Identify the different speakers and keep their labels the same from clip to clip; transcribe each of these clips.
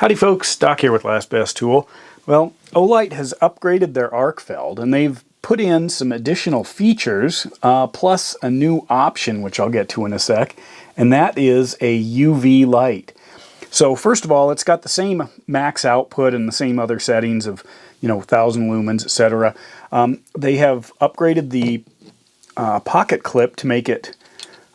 Speaker 1: Howdy folks, Doc here with Last Best Tool. Well, Olight has upgraded their Arkfeld and they've put in some additional features plus a new option which I'll get to in a sec, and that is a UV light. So first of all, it's got the same max output and the same other settings of 1000 lumens, etc. They have upgraded the pocket clip to make it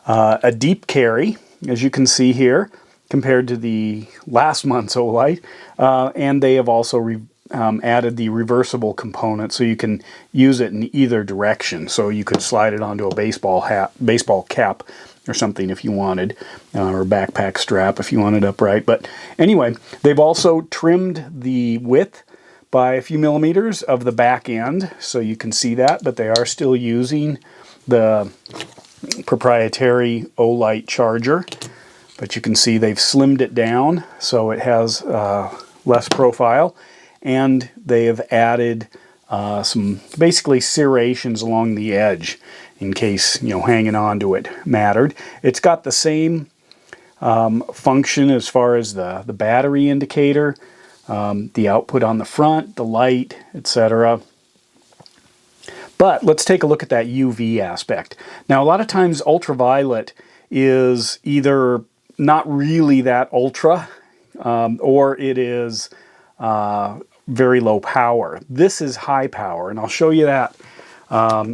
Speaker 1: a deep carry, as you can see here, compared to the last month's Olight, and they have also added the reversible component so you can use it in either direction. So you could slide it onto a baseball cap or something if you wanted, or a backpack strap if you wanted upright. But anyway, they've also trimmed the width by a few millimeters of the back end, so you can see that, but they are still using the proprietary Olight charger. But you can see they've slimmed it down so it has less profile, and they have added some basically serrations along the edge in case hanging on to it mattered. It's got the same function as far as the battery indicator, the output on the front, the light, etc. But let's take a look at that UV aspect. Now, a lot of times ultraviolet is either not really that ultra, or it is very low power. This is high power, and I'll show you that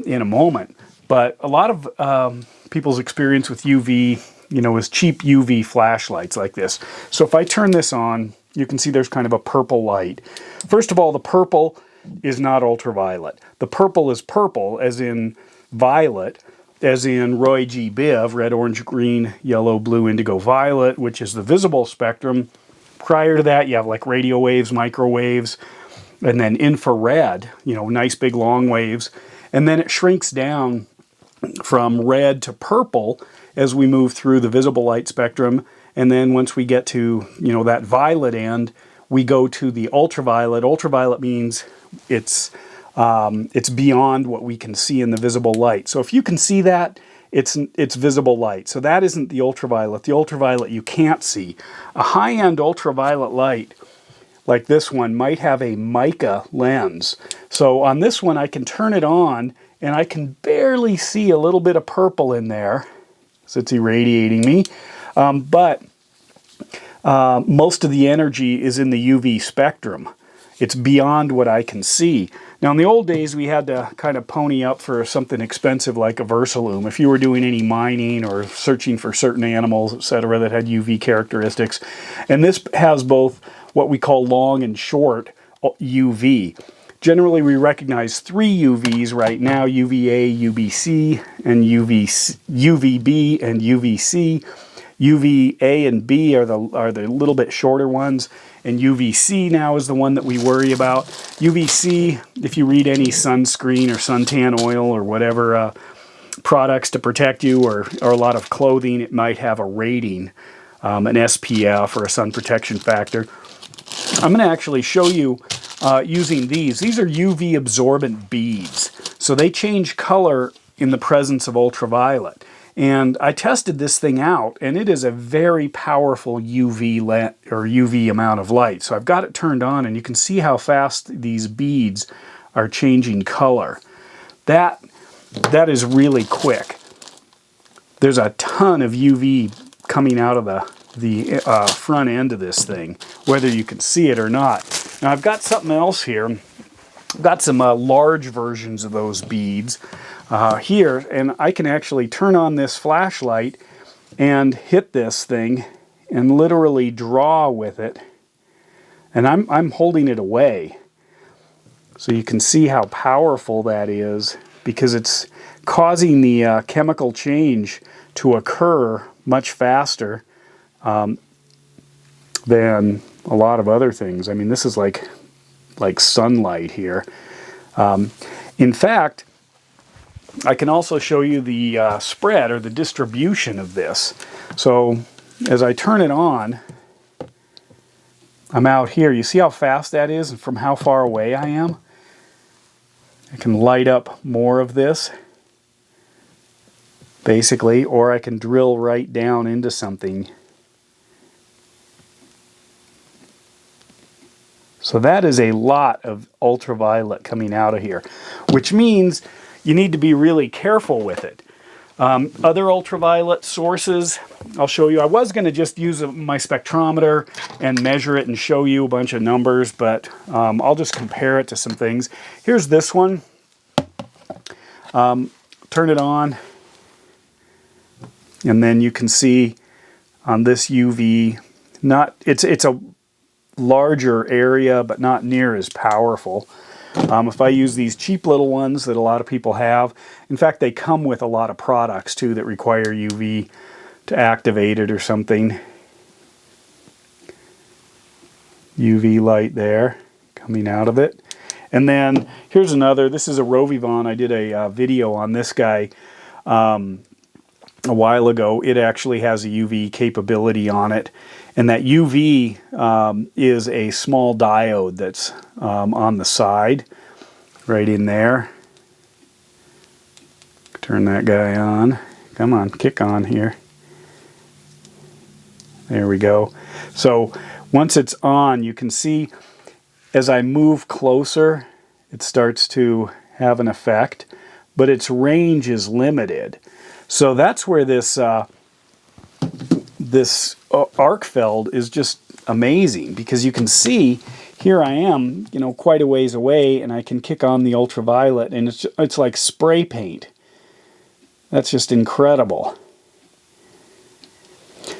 Speaker 1: in a moment. But a lot of people's experience with UV, is cheap UV flashlights like this. So if I turn this on, you can see there's kind of a purple light. First of all, the purple is not ultraviolet. The purple is purple, as in violet, as in Roy G. Biv, red, orange, green, yellow, blue, indigo, violet, which is the visible spectrum. Prior to that, you have like radio waves, microwaves, and then infrared, nice big long waves. And then it shrinks down from red to purple as we move through the visible light spectrum. And then once we get to, that violet end, we go to the ultraviolet. Ultraviolet means it's beyond what we can see in the visible light. So if you can see that, it's visible light. So that isn't the ultraviolet. The ultraviolet you can't see. A high-end ultraviolet light like this one might have a mica lens. So on this one I can turn it on and I can barely see a little bit of purple in there, so it's irradiating me. But most of the energy is in the UV spectrum. It's beyond what I can see. Now, in the old days, we had to kind of pony up for something expensive like a Versaloom. If you were doing any mining or searching for certain animals, etc., that had UV characteristics. And this has both what we call long and short UV. Generally, we recognize three UVs right now: UVA, UVC, and UVB and UVC. UVA and B are the little bit shorter ones, and UVC now is the one that we worry about. UVC, if you read any sunscreen or suntan oil or whatever products to protect you, or a lot of clothing, it might have a rating, an SPF or a sun protection factor. I'm going to actually show you using these. These are UV absorbent beads, so they change color in the presence of ultraviolet. And I tested this thing out, and it is a very powerful UV amount of light. So I've got it turned on, and you can see how fast these beads are changing color. That is really quick. There's a ton of UV coming out of the front end of this thing, whether you can see it or not. Now I've got something else here. I've got some large versions of those beads here, and I can actually turn on this flashlight and hit this thing and literally draw with it, and I'm holding it away, so you can see how powerful that is, because it's causing the chemical change to occur much faster than a lot of other things. I mean, this is like sunlight here. In fact, I can also show you the spread or the distribution of this. So as I turn it on, I'm out here. You see how fast that is and from how far away I am? I can light up more of this, basically, or I can drill right down into something So that is a lot of ultraviolet coming out of here, which means you need to be really careful with it. Other ultraviolet sources, I'll show you. I was going to just use my spectrometer and measure it and show you a bunch of numbers, but I'll just compare it to some things. Here's this one. Turn it on, and then you can see on this UV, it's a larger area, but not near as powerful. If I use these cheap little ones that a lot of people have, in fact, they come with a lot of products too that require UV to activate it or something. UV light there coming out of it. And then here's another. This is a Rovivon. I did a video on this guy a while ago. It actually has a UV capability on it. And that UV is a small diode that's on the side, right in there. Turn that guy on. Come on, kick on here. There we go. So once it's on, you can see as I move closer, it starts to have an effect, but its range is limited. So that's where this Arkfeld is just amazing, because you can see here I am, you know, quite a ways away, and I can kick on the ultraviolet, and it's like spray paint. That's just incredible.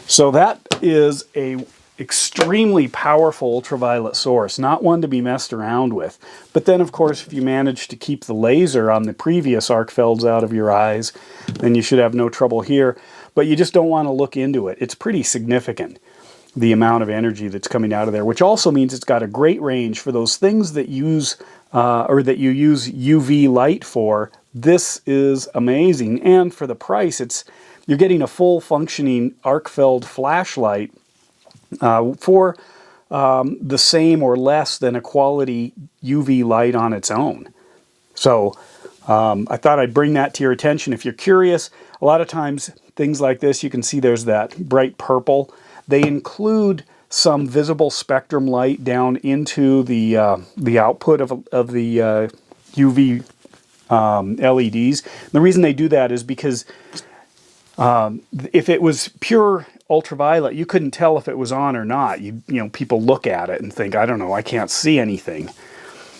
Speaker 1: So that is a extremely powerful ultraviolet source, not one to be messed around with. But then, of course, if you manage to keep the laser on the previous Arkfelds out of your eyes, then you should have no trouble here. But you just don't want to look into it. It's pretty significant, the amount of energy that's coming out of there, which also means it's got a great range for those things that use or that you use UV light for. This is amazing, and for the price, you're getting a full functioning Arkfeld flashlight for the same or less than a quality UV light on its own. So I thought I'd bring that to your attention. If you're curious, a lot of times things like this, you can see there's that bright purple. They include some visible spectrum light down into the output of the UV LEDs. And the reason they do that is because if it was pure ultraviolet, you couldn't tell if it was on or not. You know, people look at it and think, I don't know, I can't see anything.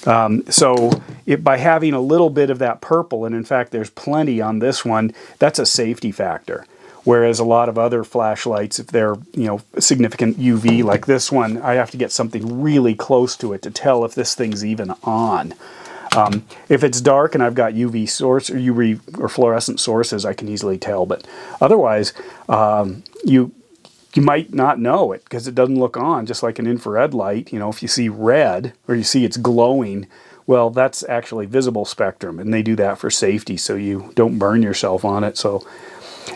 Speaker 1: So by having a little bit of that purple, and in fact there's plenty on this one, that's a safety factor. Whereas a lot of other flashlights, if they're, you know, significant UV like this one, I have to get something really close to it to tell if this thing's even on. If it's dark and I've got UV source or UV or fluorescent sources, I can easily tell. But otherwise, you might not know it because it doesn't look on, just like an infrared light. You know, if you see red or you see it's glowing, well, that's actually visible spectrum, and they do that for safety so you don't burn yourself on it. So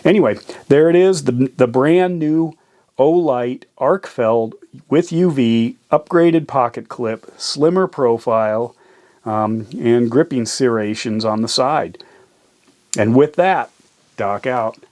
Speaker 1: anyway, there it is, the brand new Olight Arkfeld with UV, upgraded pocket clip, slimmer profile, and gripping serrations on the side. And with that, Doc out.